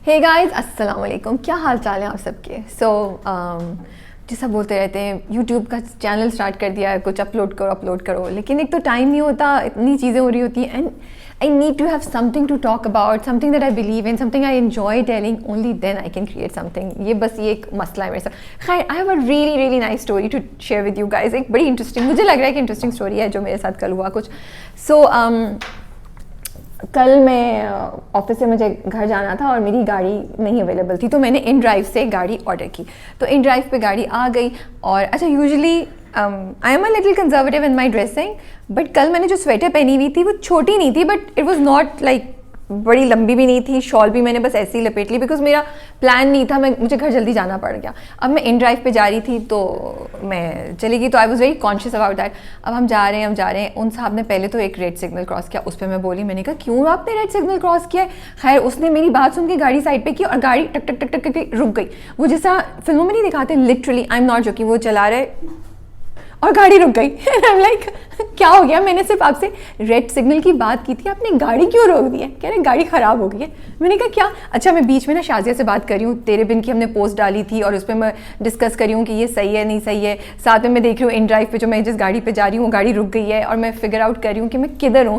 Hey guys, अस्सलाम वालेकुम। क्या हाल चाल है आप सबके? जैसा बोलते रहते हैं यूट्यूब का चैनल स्टार्ट कर दिया है, कुछ अपलोड करो, लेकिन एक तो टाइम नहीं होता, इतनी चीज़ें हो रही होती हैं and I need to have something to talk about, something that I believe in, something I enjoy telling, only then I can create something. ये एक मसला है मेरे साथ। खैर, I have a really nice story to share with you guys. एक बड़ी interesting, मुझे लग रहा है कि इंटरेस्टिंग स्टोरी है जो मेरे साथ कल हुआ कुछ। कल मैं ऑफिस से मुझे घर जाना था और मेरी गाड़ी नहीं अवेलेबल थी, तो मैंने इन ड्राइव से गाड़ी ऑर्डर की। तो इन ड्राइव पे गाड़ी आ गई और अच्छा, usually I am a little conservative in my dressing, but कल मैंने जो स्वेटर पहनी हुई थी वो छोटी नहीं थी, but it was not like बड़ी लंबी भी नहीं थी। शॉल भी मैंने बस ऐसे ही लपेट ली बिकॉज मेरा प्लान नहीं था, मुझे घर जल्दी जाना पड़ गया। अब मैं इन ड्राइव पे जा रही थी तो मैं चली गई, तो I was very conscious about that. अब हम जा रहे हैं। उन साहब ने पहले तो एक रेड सिग्नल क्रॉस किया, उस पर मैं बोली, मैंने कहा क्यों आपने रेड सिग्नल क्रॉस किया है? खैर, उसने मेरी बात सुन के गाड़ी साइड पे की और गाड़ी टक टक टक टक करके रुक गई। वो जैसा फिल्मों में नहीं दिखाते, literally I am not joking, वो चला रहे और गाड़ी रुक गई। आई एम लाइक, क्या हो गया? मैंने सिर्फ आपसे रेड सिग्नल की बात की थी, आपने गाड़ी क्यों रोक दी है? कह रहे गाड़ी ख़राब हो गई है। मैंने कहा क्या? अच्छा, मैं बीच में ना शाजिया से बात कर रही हूँ, तेरे बिन की हमने पोस्ट डाली थी और उस पर मैं डिस्कस कर रही हूँ कि ये सही है नहीं सही है। साथ में मैं देख रही हूँ इन ड्राइव पे जो मैं जिस गाड़ी पे जा रही हूँ वो गाड़ी रुक गई है और मैं फिगर आउट कर रही हूँ कि मैं किधर हूँ।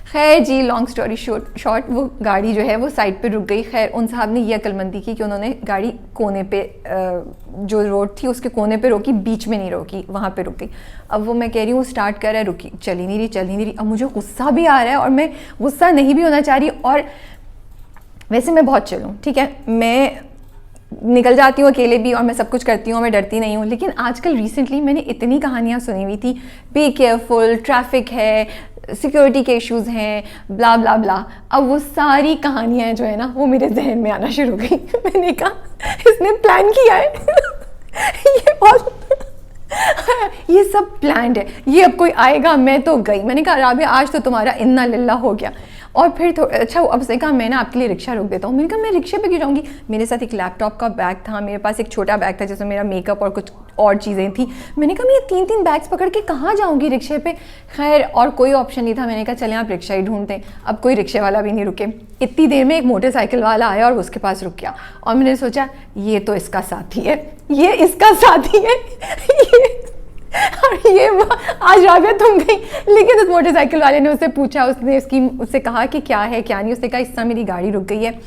खैर जी, लॉन्ग स्टोरी शॉर्ट, वो गाड़ी जो है वो साइड पे रुक गई। खैर, उन साहब ने ये अक्लमंदी की कि उन्होंने गाड़ी कोने पे, जो रोड थी उसके कोने पे रोकी, बीच में नहीं रोकी, वहाँ पे रुक गई। अब वो मैं कह रही हूँ स्टार्ट कर रहा है, रुकी, चली नहीं रही। अब मुझे गुस्सा भी आ रहा है और मैं गुस्सा नहीं भी होना चाह रही। और वैसे मैं बहुत चिल हूँ, ठीक है, मैं निकल जाती हूँ अकेले भी और मैं सब कुछ करती हूँ, मैं डरती नहीं हूँ। लेकिन आजकल रिसेंटली मैंने इतनी कहानियाँ सुनी हुई थी, बी केयरफुल, ट्रैफिक है, सिक्योरिटी के इश्यूज़ हैं, ब्ला ब्ला ब्ला। अब वो सारी कहानियाँ जो है ना वो मेरे जहन में आना शुरू हो गई। मैंने कहा इसने प्लान किया है। ये सब प्लान्ड है, ये अब कोई आएगा, मैं तो गई। मैंने कहा राबिया, आज तो तुम्हारा इन्ना लिल्ला हो गया। और फिर अच्छा, अब उसने कहा मैं ना आपके लिए रिक्शा रोक देता हूँ। मैंने कहा मैं रिक्शे पे क्यों जाऊँगी? मेरे साथ एक लैपटॉप का बैग था, मेरे पास एक छोटा बैग था जिसमें मेरा मेकअप और कुछ और चीज़ें थी। मैंने कहा मैं ये 3 बैग्स पकड़ के कहाँ जाऊँगी रिक्शे पे? खैर, और कोई ऑप्शन नहीं था। मैंने कहा चलें आप रिक्शा ही ढूंढते हैं। अब कोई रिक्शे वाला भी नहीं रुके। इतनी देर में एक मोटरसाइकिल वाला आया और उसके पास रुक गया और मैंने सोचा ये तो इसका साथी है, ये इसका साथी है। ये आज राबिया तुम गई। लेकिन उस मोटरसाइकिल वाले ने उससे पूछा, उससे कहा कि क्या है क्या नहीं। उसने कहा इस तरह मेरी गाड़ी रुक गई है।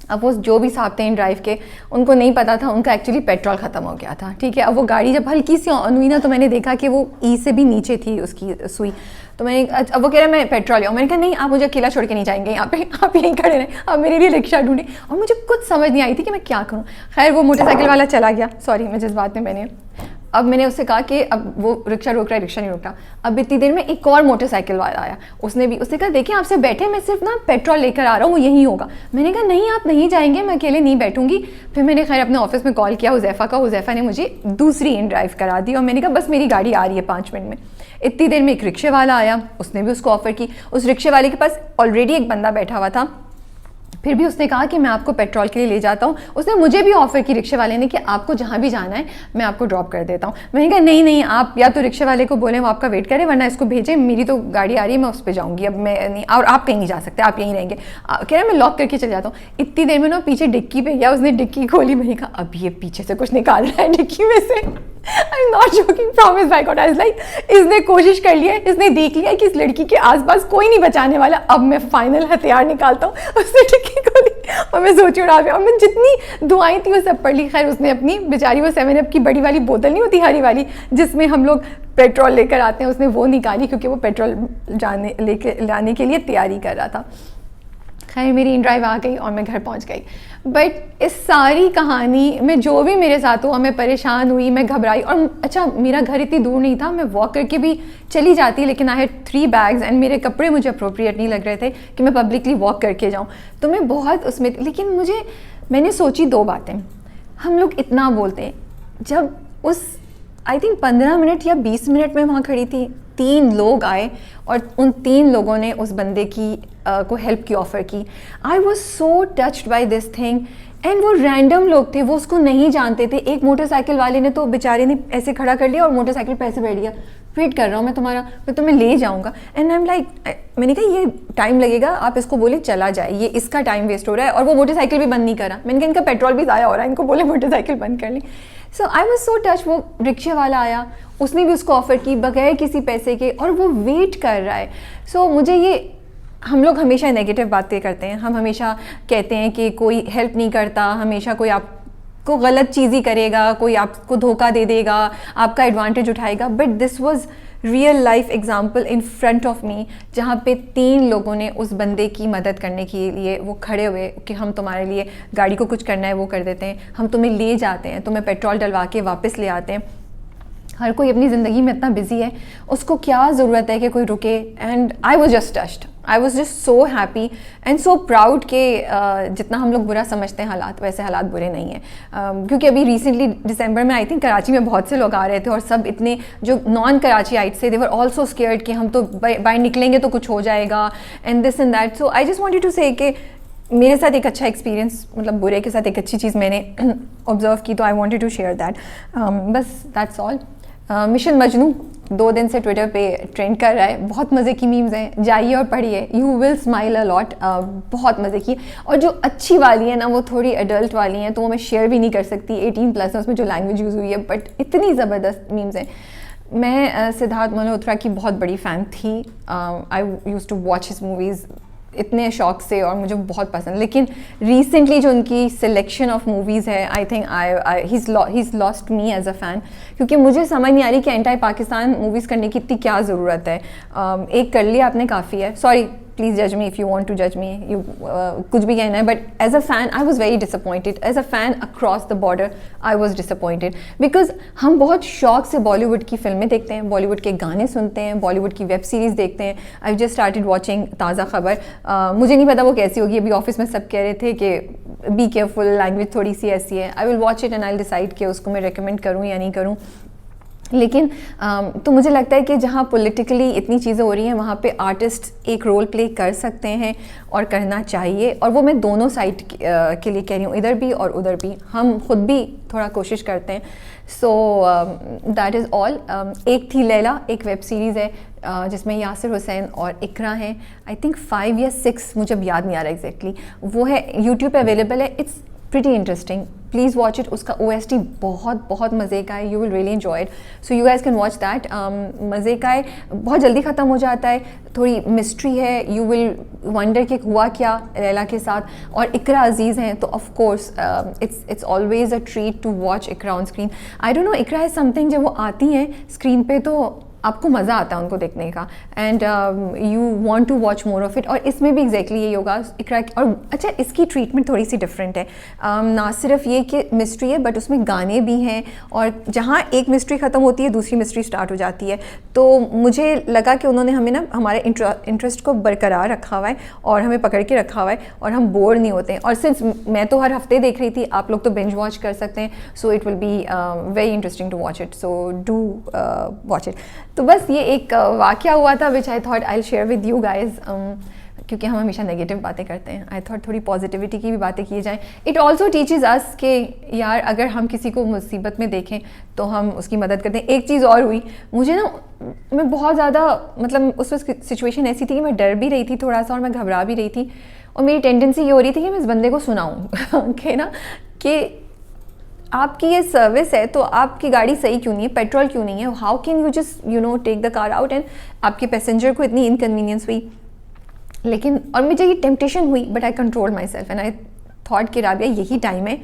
अब वो जो भी साहब थे इन ड्राइव के, उनको नहीं पता था, उनका एक्चुअली पेट्रोल ख़त्म हो गया था, ठीक है। अब वो गाड़ी जब हल्की सी ऑन हुई ना तो मैंने देखा कि वो ई से भी नीचे थी उसकी सुई। तो अब वो कह रहा मैं पेट्रोल ले आऊँ। मैंने कहा नहीं, आप मुझे अकेला छोड़ के नहीं जाएंगे यहाँ पे, आप यहीं खड़े रहें, आप मेरे लिए रिक्शा ढूंढें। और मुझे कुछ समझ नहीं आई थी कि मैं क्या करूँ। खैर, वो मोटरसाइकिल वाला चला गया, सॉरी मैं जिस बात में मैंने अब मैंने उससे कहा कि अब वो रिक्शा रोक रहा है, रिक्शा नहीं रोक रहा। अब इतनी देर में एक और मोटरसाइकिल वाला आया, उसने कहा देखिए आपसे बैठे, मैं सिर्फ ना पेट्रोल लेकर आ रहा हूँ, वो यहीं होगा। मैंने कहा नहीं, आप नहीं जाएंगे, मैं अकेले नहीं बैठूंगी। फिर मैंने खैर अपने ऑफिस में कॉल किया हुज़ैफ़ा ने मुझे दूसरी इन ड्राइव करा दी और मैंने कहा बस मेरी गाड़ी आ रही है 5 मिनट में। इतनी देर में एक रिक्शे वाला आया, उसने भी उसको ऑफ़र की। उस रिक्शे वाले के पास ऑलरेडी एक बंदा बैठा हुआ था, फिर भी उसने कहा कि मैं आपको पेट्रोल के लिए ले जाता हूँ। उसने मुझे भी ऑफ़र की, रिक्शे वाले ने, कि आपको जहाँ भी जाना है मैं आपको ड्रॉप कर देता हूँ। मैंने कहा नहीं, आप या तो रिक्शे वाले को बोलें वो आपका वेट करे, वरना इसको भेजें, मेरी तो गाड़ी आ रही है, मैं उस पर जाऊँगी, अब मैं नहीं, और आप कहीं नहीं जा सकते, आप यहीं रहेंगे। कह रहा है मैं लॉक करके चले जाता हूँ। इतनी देर में ना पीछे डिक्की पे गया, उसने डिक्की खोली। मैंने कहा अब ये पीछे से कुछ निकाल रहा है डिक्की में से। I am not joking, promise by God. I was like, इसने कोशिश कर लिया है, इसने देख लिया कि इस लड़की के आसपास कोई नहीं बचाने वाला, अब मैं फाइनल हथियार निकालता हूँ। उसने डिक्की खोली और मैं सोच रहा था, और मैं जितनी दुआएं थी वो सब पढ़ ली। खैर, उसने अपनी बेचारी वो 7 अप की बड़ी वाली बोतल नहीं होती हरी वाली जिसमें हम लोग पेट्रोल लेकर आते हैं, उसने वो निकाली क्योंकि वो पेट्रोल लाने के लिए तैयारी कर रहा था। खैर, मेरी इन ड्राइव आ गई और मैं घर पहुंच गई। बट इस सारी कहानी में जो भी मेरे साथ हुआ, मैं परेशान हुई, मैं घबराई। और अच्छा, मेरा घर इतनी दूर नहीं था, मैं वॉक करके भी चली जाती, लेकिन आई हैड 3 बैग्स एंड मेरे कपड़े मुझे अप्रोप्रिएट नहीं लग रहे थे कि मैं पब्लिकली वॉक करके जाऊँ। तो मैं बहुत उसमें, लेकिन मैंने सोची 2 बातें। हम लोग इतना बोलते हैं, जब उस आई थिंक 15 मिनट या 20 मिनट में वहाँ खड़ी थी, 3 लोग आए और उन 3 लोगों ने उस बंदे की को हेल्प की ऑफ़र की। I was so touched by this thing. And वो रैंडम लोग थे, वो उसको नहीं जानते थे। एक मोटरसाइकिल वाले ने तो बेचारे ने ऐसे खड़ा कर लिया और मोटरसाइकिल पे ऐसे बैठ गया। वेट कर रहा हूँ मैं तुम्हें ले जाऊँगा। एंड आई एम लाइक, मैंने कहा ये टाइम लगेगा, आप इसको बोले चला जाए, ये इसका टाइम वेस्ट हो रहा है। और वो मोटरसाइकिल भी बंद नहीं करा। मैंने कहा इनका पेट्रोल भी ज़ाया हो रहा है, इनको बोले मोटरसाइकिल बंद कर लें। सो आई वॉज सो टच। वो रिक्शे वाला आया, उसने भी उसको ऑफ़र की बगैर किसी पैसे के, और वो वेट कर रहा है। सो मुझे ये, हम लोग हमेशा नेगेटिव बातें करते हैं, हम हमेशा कहते हैं कि कोई हेल्प नहीं करता, हमेशा कोई आपको गलत चीज़ ही करेगा, कोई आपको धोखा दे देगा, आपका एडवांटेज उठाएगा। But this was real life example in front of me, जहाँ पे 3 लोगों ने उस बंदे की मदद करने के लिए वो खड़े हुए कि हम तुम्हारे लिए गाड़ी को कुछ करना है वो कर देते हैं, हम तुम्हें ले जाते हैं, तुम्हें पेट्रोल डलवा के वापस ले आते हैं। हर कोई अपनी ज़िंदगी में इतना बिजी है, उसको क्या ज़रूरत है कि कोई रुके। And I was just touched, I was just so happy and so proud कि जितना हम लोग बुरा समझते हैं हालात, वैसे हालात बुरे नहीं हैं। क्योंकि अभी रिसेंटली दिसंबर में आई थिंक कराची में बहुत से लोग आ रहे थे, और सब इतने जो नॉन कराची आइट्स थे, दे वर ऑल्सो स्केयर्ड कि हम तो बाहर निकलेंगे तो कुछ हो जाएगा and this and that. So I just wanted to say कि मेरे साथ एक अच्छा एक्सपीरियंस, मतलब बुरे के साथ एक अच्छी चीज़ मैंने ऑब्जर्व की, तो I wanted to share that. बस दैट्स ऑल। मिशन मजनू 2 दिन से ट्विटर पे ट्रेंड कर रहा है, बहुत मज़े की मीम्स हैं, जाइए और पढ़िए, you will smile a lot. बहुत मज़े की, और जो अच्छी वाली है ना वो थोड़ी एडल्ट वाली हैं, तो वो मैं शेयर भी नहीं कर सकती, 18+ है उसमें जो लैंग्वेज यूज़ हुई है, बट इतनी ज़बरदस्त मीम्स हैं। मैं सिद्धार्थ मल्होत्रा की बहुत बड़ी फ़ैन थी। I used to watch his movies इतने शौक से, और मुझे बहुत पसंद। लेकिन रिसेंटली जो उनकी सिलेक्शन ऑफ मूवीज़ है, I think he is lost me as a fan, क्योंकि मुझे समझ नहीं आ रही कि एंटी पाकिस्तान मूवीज़ करने की इतनी क्या ज़रूरत है। एक कर लिया आपने, काफ़ी है। सॉरी, प्लीज़ जज me if you want to जज मी, यू कुछ भी कहना है, but as a fan I was very disappointed. As a fan across the border I was disappointed, because हम बहुत शौक से बॉलीवुड की फिल्में देखते हैं, बॉलीवुड के गाने सुनते हैं, बॉलीवुड की वेब सीरीज़ देखते हैं। आई जस्ट स्टार्टेड वॉचिंग ताज़ा खबर। मुझे नहीं पता वो कैसी होगी, अभी ऑफिस में सब कह रहे थे कि बी केयरफुल, लैंग्वेज थोड़ी सी ऐसी है। I will watch it and I will decide कि उसको मैं रिकमेंड करूँ या नहीं करूँ। लेकिन तो मुझे लगता है कि जहाँ पॉलिटिकली इतनी चीज़ें हो रही हैं, वहाँ पे आर्टिस्ट एक रोल प्ले कर सकते हैं और करना चाहिए। और वो मैं दोनों साइड के लिए कह रही हूँ, इधर भी और उधर भी। हम खुद भी थोड़ा कोशिश करते हैं। So that is all. एक थी लैला, एक वेब सीरीज़ है जिसमें यासिर हुसैन और इकरा हैं। आई थिंक 5 या 6, मुझे अब याद नहीं आ रहा एग्जैक्टली। वो है यूट्यूब पे अवेलेबल है। It's pretty interesting, please watch it. उसका OST बहुत मज़े का है, you will really enjoy it, so you guys can watch that. मज़े का है, बहुत जल्दी ख़त्म हो जाता है, थोड़ी मिस्ट्री है, यू विल वंडर कि हुआ क्या लैला के साथ। और इकरा अजीज़ हैं, तो of course it's always a treat to watch Iqra on screen. I don't know, Iqra is something, जब वो आती हैं स्क्रीन पे तो आपको मज़ा आता है उनको देखने का, and you want to watch more of it. और इसमें भी एग्जैक्टली यही होगा इकरा। और अच्छा, इसकी ट्रीटमेंट थोड़ी सी डिफरेंट है, ना सिर्फ ये कि मिस्ट्री है, बट उसमें गाने भी हैं, और जहाँ एक मिस्ट्री ख़त्म होती है दूसरी मिस्ट्री स्टार्ट हो जाती है। तो मुझे लगा कि उन्होंने हमें ना हमारे इंटरेस्ट को बरकरार रखा हुआ है और हमें पकड़ के रखा हुआ है, और हम बोर नहीं होते हैं। और सिंस मैं तो हर हफ्ते देख रही थी, आप लोग तो बिंज वॉच कर सकते हैं, so it will be very interesting to watch it, so do watch it. तो बस ये एक वाक़या हुआ था which I thought I share with you guys, क्योंकि हम हमेशा नेगेटिव बातें करते हैं। आई थॉट थोड़ी पॉजिटिविटी की भी बातें की जाएं। इट ऑल्सो टीचेज अस कि यार, अगर हम किसी को मुसीबत में देखें तो हम उसकी मदद करते हैं। एक चीज़ और हुई, मुझे ना, मैं बहुत ज़्यादा, मतलब उस वक्त सिचुएशन ऐसी थी कि मैं डर भी रही थी थोड़ा सा, और मैं घबरा भी रही थी, और मेरी टेंडेंसी ये हो रही थी कि मैं इस बंदे को सुनाऊँ कि ना, कि आपकी ये सर्विस है तो आपकी गाड़ी सही क्यों नहीं है, पेट्रोल क्यों नहीं है, how can you just take the car out, and आपके पैसेंजर को इतनी इनकन्वीनियंस हुई। लेकिन और मुझे ये टेम्पटेशन हुई, but I control my self and I thought कि राबिया, यही टाइम है,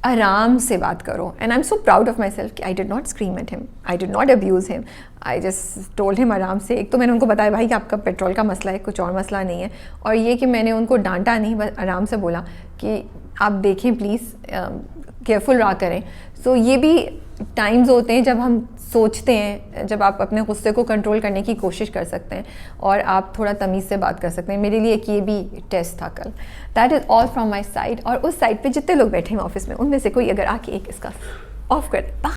आराम से बात करो। And I am so proud of my self कि I did not scream at him, I did not abuse him, I just told him आराम से। एक तो मैंने उनको बताया भाई कि आपका पेट्रोल का मसला है, कुछ और मसला नहीं है, और ये कि मैंने उनको डांटा नहीं, बस आराम से बोला कि आप देखें प्लीज़, केयरफुल रहा करें। सो ये भी टाइम्स होते हैं जब हम सोचते हैं, जब आप अपने गुस्से को कंट्रोल करने की कोशिश कर सकते हैं और आप थोड़ा तमीज़ से बात कर सकते हैं। मेरे लिए एक ये भी टेस्ट था कल। That is all from my side. और उस साइड पे जितने लोग बैठे हैं ऑफिस में, उनमें से कोई अगर आके एक इसका ऑफ कर दे।